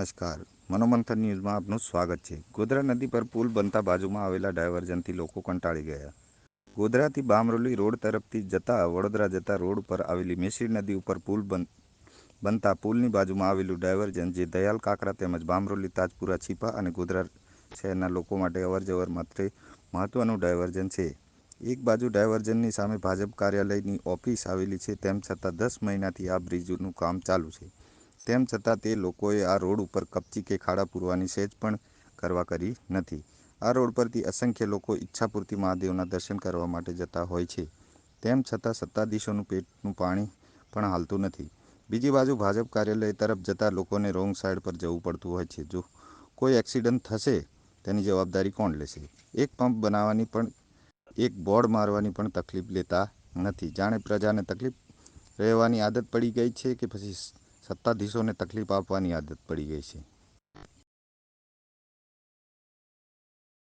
નમસ્કાર, મનોમંથન ન્યૂઝમાં આપનું સ્વાગત છે। ગોધરા નદી પર પુલ બનતા બાજુમાં આવેલા ડાયવર્ઝનથી લોકો કંટાળી ગયા। ગોધરાથી બામરોલી રોડ તરફથી જતા વડોદરા જતા રોડ પર આવેલી મેશ્રી નદી ઉપર પુલ બનતા પુલની બાજુમાં આવેલું ડાયવર્ઝન જે દયાલ કાકરા તેમજ બામરોલી, તાજપુરા, છીપા અને ગોધરા શહેરના લોકો માટે અવરજવર માટે મહત્વનું ડાયવર્ઝન છે। એક બાજુ ડાયવર્ઝનની સામે ભાજપ કાર્યાલયની ઓફિસ આવેલી છે, તેમ છતાં 10 મહિનાથી આ બ્રિજનું કામ ચાલુ છે। તેમ છતાં તે લોકોએ આ રોડ ઉપર કપચી કે ખાડા પૂરવાની સહેજ પણ કરવા કરી નથી। આ રોડ પરથી અસંખ્ય લોકો ઈચ્છાપૂર્તિ મહાદેવના દર્શન કરવા માટે જતા હોય છે, તેમ છતાં સત્તાધીશોનું પેટનું પાણી પણ હાલતું નથી। બીજી બાજુ ભાજપ કાર્યાલય તરફ જતા લોકોને રોંગ સાઈડ પર જવું પડતું હોય છે। જો કોઈ એક્સિડન્ટ થશે તેની જવાબદારી કોણ લેશે? એક પંપ બનાવવાની પણ એક બોર્ડ મારવાની પણ તકલીફ લેતા નથી। જાણે પ્રજાને તકલીફ રહેવાની આદત પડી ગઈ છે કે પછી સત્તાધીશોને તકલીફ આપવાની આદત પડી ગઈ છે।